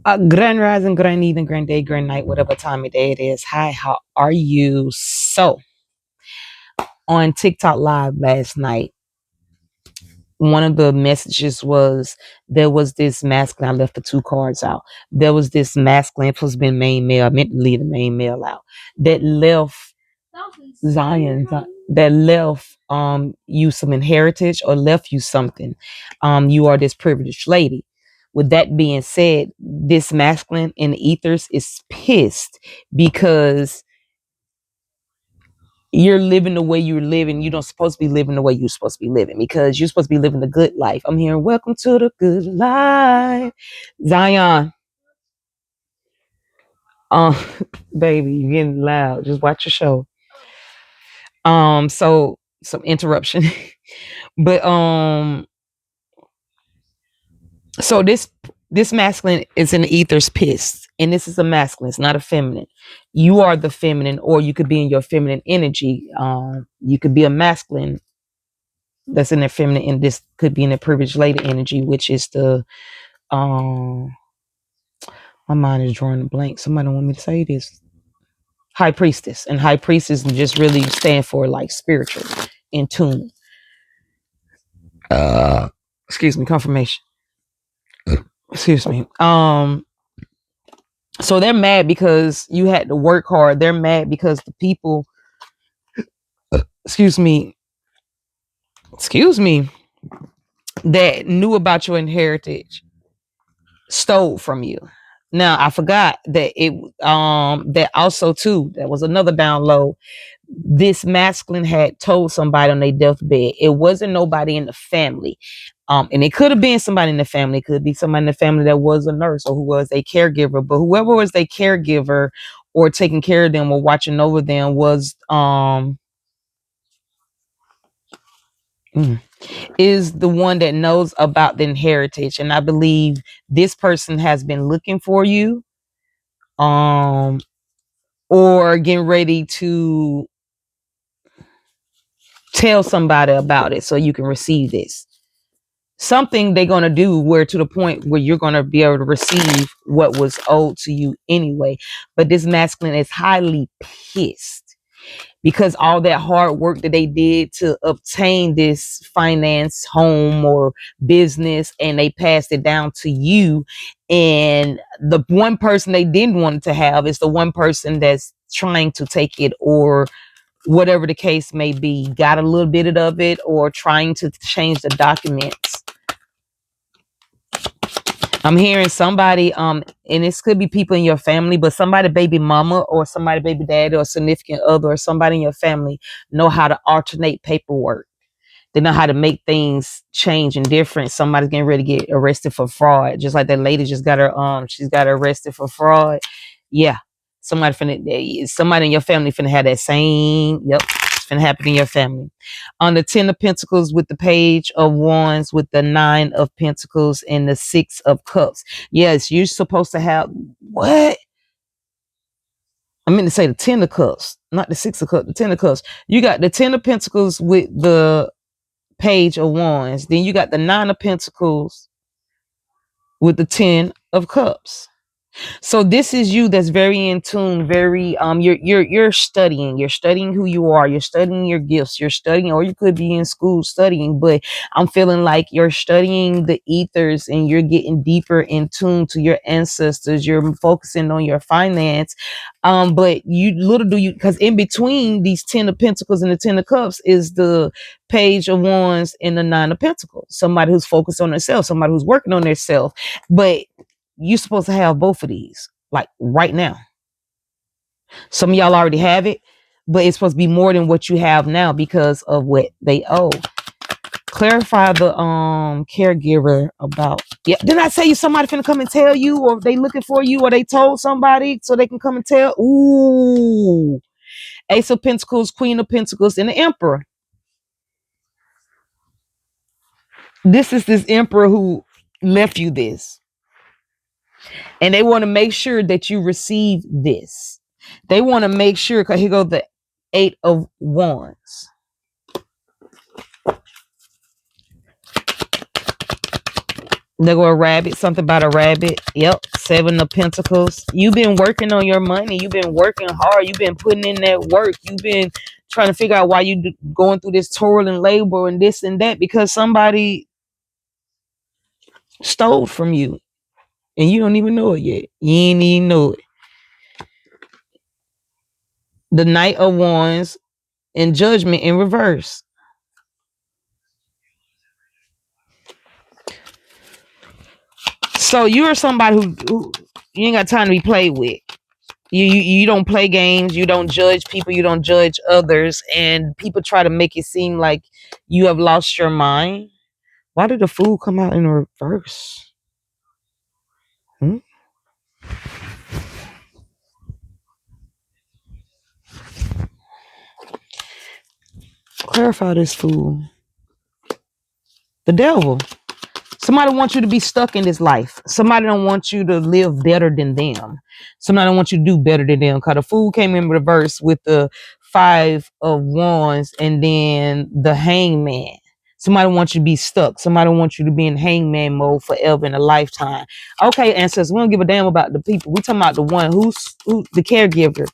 Grand rising, grand evening, grand day, grand night, whatever time of day it is. Hi, how are you? So, on TikTok Live last night, one of the messages was there was this masculine. I left the two cards out. There was this masculine, it was been main male. I meant to leave the main male out. That left that left you some inheritance or left you something. You are this privileged lady. With that being said, this masculine in the ethers is pissed because you're living the way you're living. You don't supposed to be living the way you're supposed to be living because you're supposed to be living the good life. I'm here. Welcome to the good life. Zion. Um, baby, you're getting loud. Just watch your show. So some interruption. But so this masculine is in the ether's pissed, and this is a masculine. It's not a feminine. You are the feminine, or you could be in your feminine energy. You could be a masculine that's in their feminine, and this could be in the privileged lady energy, which is the my mind is drawing a blank. Somebody want me to say this. High priestess, and high priestess just really stand for like spiritual, in tune. Excuse me, confirmation. Excuse me. So they're mad because you had to work hard. They're mad because the people, excuse me, excuse me, that knew about your inheritance stole from you. Now I forgot that that also too, that was another download. This masculine had told somebody on their deathbed. It wasn't nobody in the family. And it could have been somebody in the family. It could be somebody in the family that was a nurse or who was a caregiver. But whoever was a caregiver or taking care of them or watching over them was is the one that knows about the inheritance. And I believe this person has been looking for you, or getting ready to tell somebody about it so you can receive this. Something they're going to do where to the point where you're going to be able to receive what was owed to you anyway. But this masculine is highly pissed because all that hard work that they did to obtain this finance, home, or business, and they passed it down to you. And the one person they didn't want to have is the one person that's trying to take it, or whatever the case may be, got a little bit of it, or trying to change the documents. I'm hearing somebody, and this could be people in your family, but somebody baby mama or somebody baby daddy or significant other or somebody in your family know how to alternate paperwork. They know how to make things change and different. Somebody's getting ready to get arrested for fraud, just like that lady just got her she's got arrested for fraud. Yeah, somebody in your family finna have that same. Yep, it's finna happen in your family. On the 10 of Pentacles with the Page of Wands with the 9 of Pentacles and the 6 of Cups. Yes, you're supposed to have what? I meant to say the 10 of Cups, not the 6 of Cups. The 10 of Cups. You got the 10 of Pentacles with the Page of Wands. Then you got the 9 of Pentacles with the 10 of Cups. So this is you that's very in tune, very you're studying who you are, you're studying your gifts, you're studying, or you could be in school studying, but I'm feeling like you're studying the ethers and you're getting deeper in tune to your ancestors, you're focusing on your finance. But you little do you, because in between these 10 of Pentacles and the 10 of Cups is the Page of Wands and the 9 of Pentacles. Somebody who's focused on themselves, somebody who's working on themselves. But you're supposed to have both of these, like right now. Some of y'all already have it, but it's supposed to be more than what you have now because of what they owe. Clarify the caregiver about. Yeah, didn't I say you somebody finna come and tell you, or they looking for you, or they told somebody so they can come and tell? Ooh, Ace of Pentacles, Queen of Pentacles, and the Emperor. This is this Emperor who left you this. And they want to make sure that you receive this. They want to make sure, because here goes the 8 of Wands. There go a rabbit, something about a rabbit. Yep, 7 of Pentacles. You've been working on your money. You've been working hard. You've been putting in that work. You've been trying to figure out why you going through this toil and labor and this and that because somebody stole from you and you don't even know it yet. You ain't even know it. The Knight of Wands and Judgment in reverse. So you're somebody who you ain't got time to be played with. You don't play games, you don't judge people, you don't judge others, and people try to make it seem like you have lost your mind. Why did the Fool come out in reverse? Hmm? Clarify this Fool. The devil. Somebody wants you to be stuck in this life. Somebody don't want you to live better than them. Somebody don't want you to do better than them. Because the Fool came in reverse with the 5 of Wands and then the Hangman. Somebody wants you to be stuck. Somebody wants you to be in hangman mode forever in a lifetime. Okay, ancestors, we don't give a damn about the people. We talking about the one who the caregiver.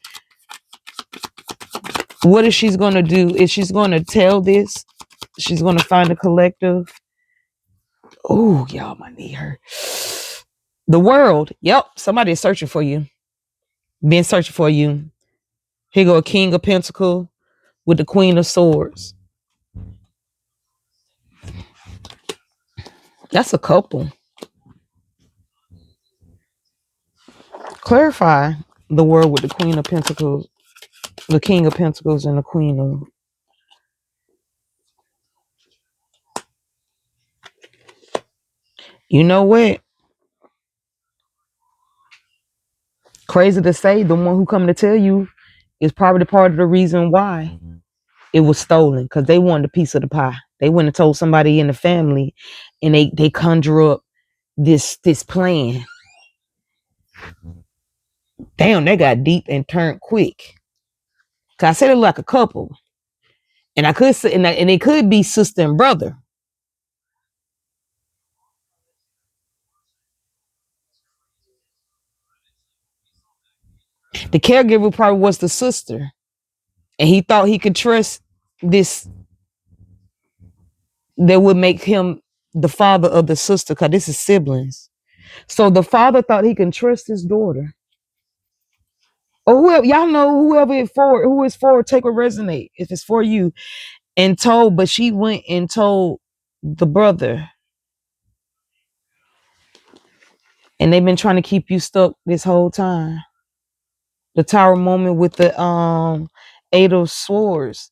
What is she's gonna do? Is she's gonna tell this? She's gonna find a collective. Oh, y'all might need her. The world. Yep. Somebody is searching for you. Been searching for you. Here go a King of Pentacles with the Queen of Swords. That's a couple. Clarify the world with the Queen of Pentacles, the King of Pentacles, and the Queen of. You know what? Crazy to say, the one who come to tell you is probably part of the reason why it was stolen, because they wanted a piece of the pie. They went and told somebody in the family, and they conjure up this plan. Damn, they got deep and turned quick. Cause I said it like a couple, and I could say, and it could be sister and brother. The caregiver probably was the sister, and he thought he could trust this that would make him the father of the sister, because this is siblings. So the father thought he can trust his daughter. Or whoever, y'all know, whoever it's for, who is for, take or resonate. If it's for you, and told, but she went and told the brother, and they've been trying to keep you stuck this whole time. The Tower moment with the 8 of Swords,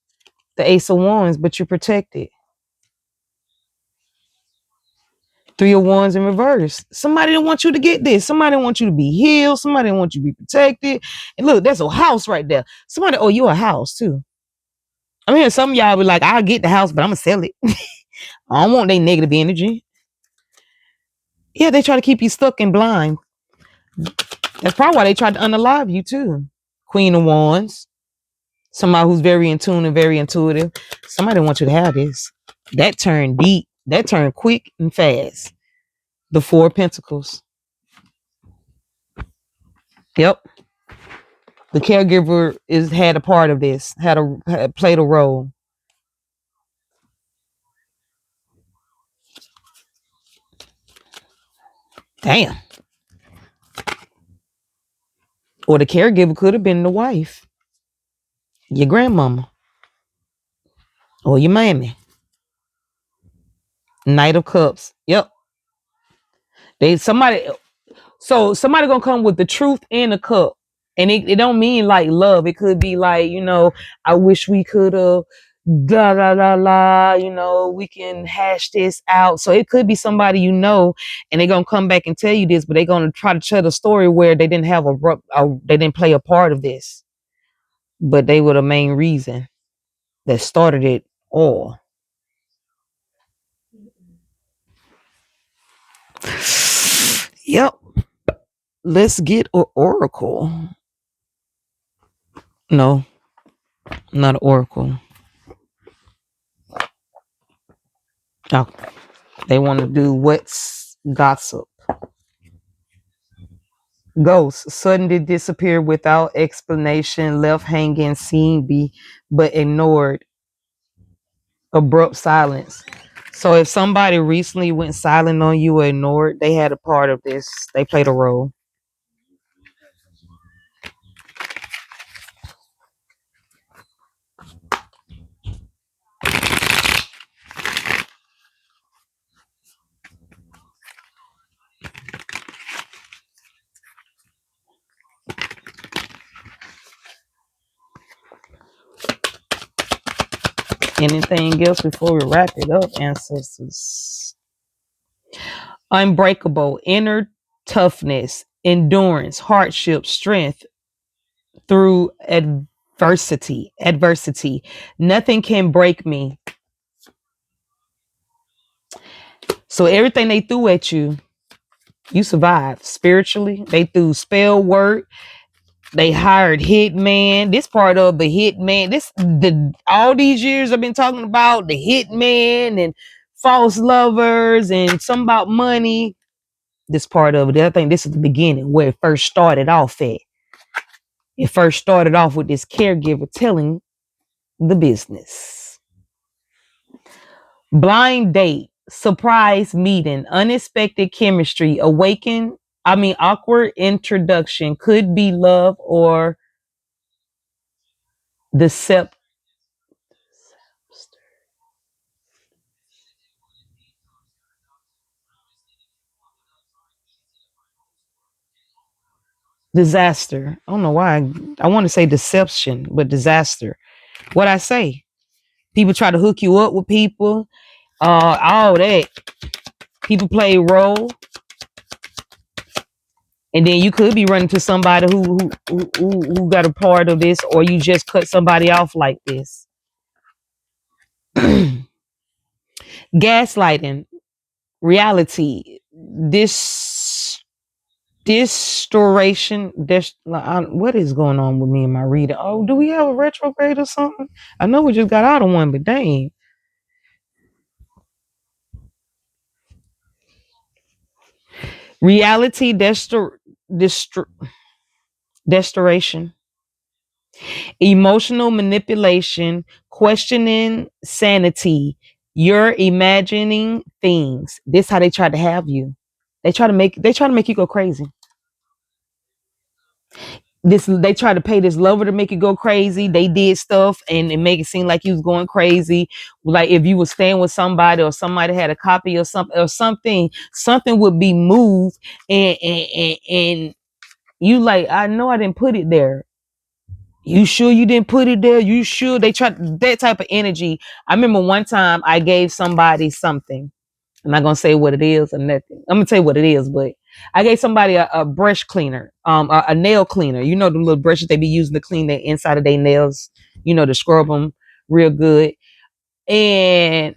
the Ace of Wands, but you're protected. 3 of Wands in reverse. Somebody don't want you to get this. Somebody want you to be healed. Somebody want you to be protected. And look, that's a house right there. Somebody owe you a house too. I mean, some of y'all be like, I'll get the house, but I'm gonna sell it. I don't want their negative energy. Yeah, they try to keep you stuck and blind. That's probably why they tried to unalive you too. Queen of Wands. Somebody who's very in tune and very intuitive. Somebody wants you to have this. That turned deep. That turned quick and fast. The 4 of Pentacles. Yep. The caregiver had a part of this. Had played a role. Damn. Or the caregiver could have been the wife, your grandmama, or your mammy. Knight of Cups. Yep. Somebody gonna come with the truth and the cup. And it don't mean like love. It could be like, I wish we could have da da da la, we can hash this out. So it could be somebody, and they're gonna come back and tell you this, but they're gonna try to tell the story where they didn't have they didn't play a part of this, but they were the main reason that started it all. Yep. Let's get an oracle. No, not an oracle. Oh, they want to do what's Gossip. Ghost. Suddenly disappeared without explanation, left hanging, seen be, but ignored. Abrupt silence. So if somebody recently went silent on you or ignored, they had a part of this. They played a role. Anything else before we wrap it up, ancestors? Unbreakable, inner toughness, endurance, hardship, strength through adversity. Adversity. Nothing can break me. So everything they threw at you, you survived spiritually. They threw spell work. They hired hitman. This part of the hitman. This the all these years I've been talking about the hitman and false lovers and some about money. This part of it. I think this is the beginning where it first started off at. It first started off with this caregiver telling the business. Blind date, surprise meeting, unexpected chemistry, awkward introduction, could be love or decept disaster. I don't know why I want to say deception, but disaster. What I say? People try to hook you up with people. All that. People play a role. And then you could be running to somebody who got a part of this, or you just cut somebody off like this. Gaslighting, reality, this distortion. What is going on with me and my reading? Oh, do we have a retrograde or something? I know we just got out of one, but dang. Reality, distortion, emotional manipulation, questioning sanity. You're imagining things. This how they try to have you. They try to make you go crazy. They try to pay this lover to make you go crazy. They did stuff and make it seem like you was going crazy. Like if you were staying with somebody or somebody had a copy or something would be moved and you like, I know I didn't put it there. You sure you didn't put it there? You sure? They tried that type of energy. I remember one time I gave somebody something. I'm not gonna say what it is or nothing. I'm gonna tell you what it is, but I gave somebody a brush cleaner, a nail cleaner. You know the little brushes they be using to clean the inside of their nails. You know to scrub them real good. And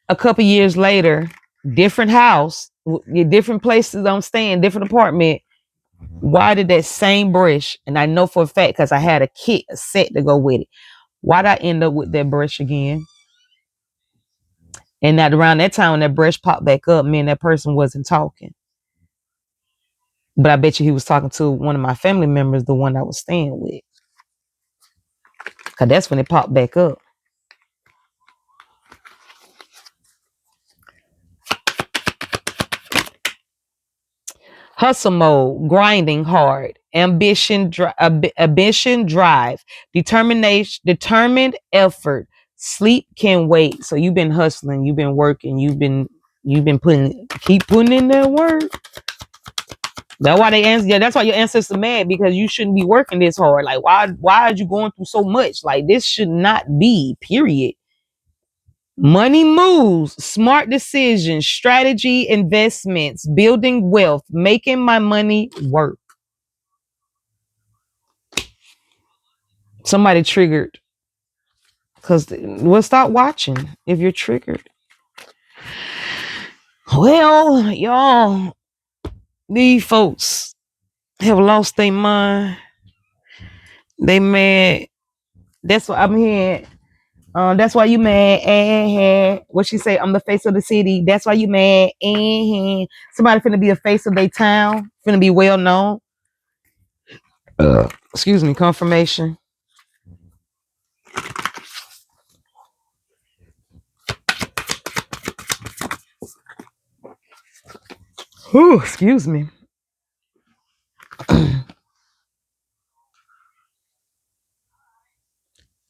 a couple years later, different house, different places I'm staying, different apartment. Why did that same brush? And I know for a fact because I had a kit, a set to go with it. Why did I end up with that brush again? And that around that time when that brush popped back up, me and that person wasn't talking. But I bet you he was talking to one of my family members, the one I was staying with. Cause that's when it popped back up. Hustle mode, grinding hard, ambition, drive, determination, determined effort. Sleep can wait. So you've been hustling, you've been working, you've been keep putting in that work. That's why they answer. Yeah, that's why your ancestors mad because you shouldn't be working this hard. Like, why are you going through so much? Like, this should not be. Period. Money moves, smart decisions, strategy, investments, building wealth, making my money work. Somebody triggered. Because, well, stop watching if you're triggered. Well, y'all, these folks have lost their mind. They mad. That's what I'm hearing. That's why you mad. What she say? I'm the face of the city. That's why you mad. Somebody finna be a face of their town. Finna be well known. Excuse me. Confirmation. Ooh, excuse me.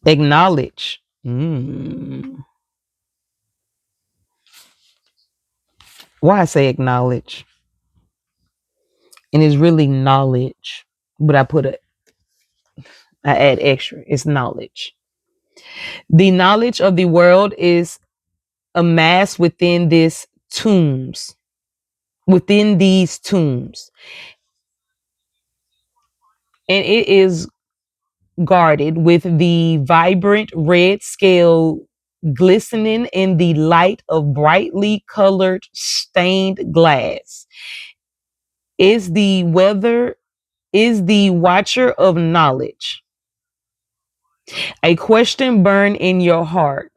Acknowledge. Why I say acknowledge? And it's really knowledge, but I add extra. It's knowledge. The knowledge of the world is amassed within this tombs. Within these tombs, and it is guarded with the vibrant red scale glistening in the light of brightly colored stained glass. Is the weather is the watcher of knowledge. A question burn in your heart.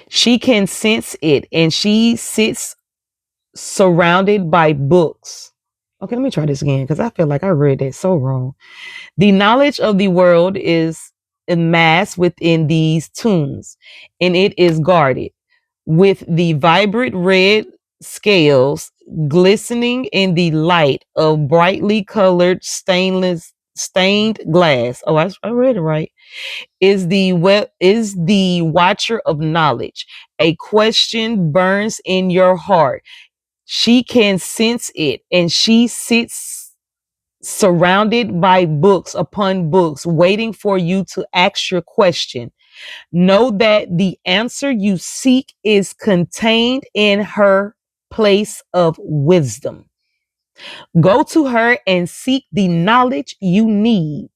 She can sense it and she sits surrounded by books. Okay, let me try this again because I feel like I read that so wrong. The knowledge of the world is amassed within these tombs, and it is guarded with the vibrant red scales glistening in the light of brightly colored stained glass. Oh, I read it right. Is the watcher of knowledge. A question burns in your heart. She can sense it, and she sits surrounded by books upon books, waiting for you to ask your question. Know that the answer you seek is contained in her place of wisdom. Go to her and seek the knowledge you need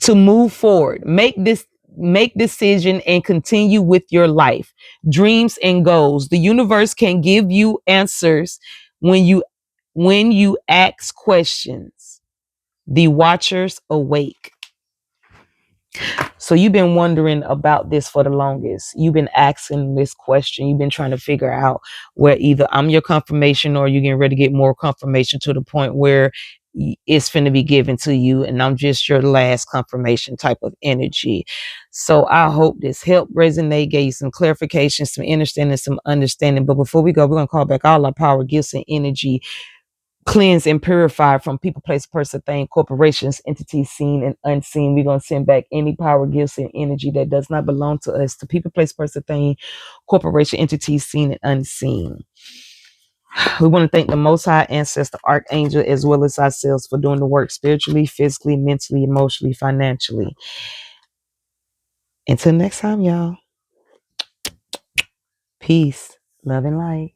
to move forward. Make decision and continue with your life, dreams and goals. The universe can give you answers when you ask questions. The watchers awake. So you've been wondering about this for the longest. You've been asking this question. You've been trying to figure out where either I'm your confirmation or you're getting ready to get more confirmation to the point where it's finna be given to you and I'm just your last confirmation type of energy. So I hope this helped resonate, gave you some clarification, some understanding, some understanding. But before we go, we're going to call back all our power, gifts, and energy cleanse and purify from people, place, person, thing, corporations, entities seen and unseen. We're going to send back any power, gifts, and energy that does not belong to us to people, place, person, thing, corporation, entities seen and unseen. We want to thank the Most High Ancestor, Archangel, as well as ourselves for doing the work spiritually, physically, mentally, emotionally, financially. Until next time, y'all. Peace, love, and light.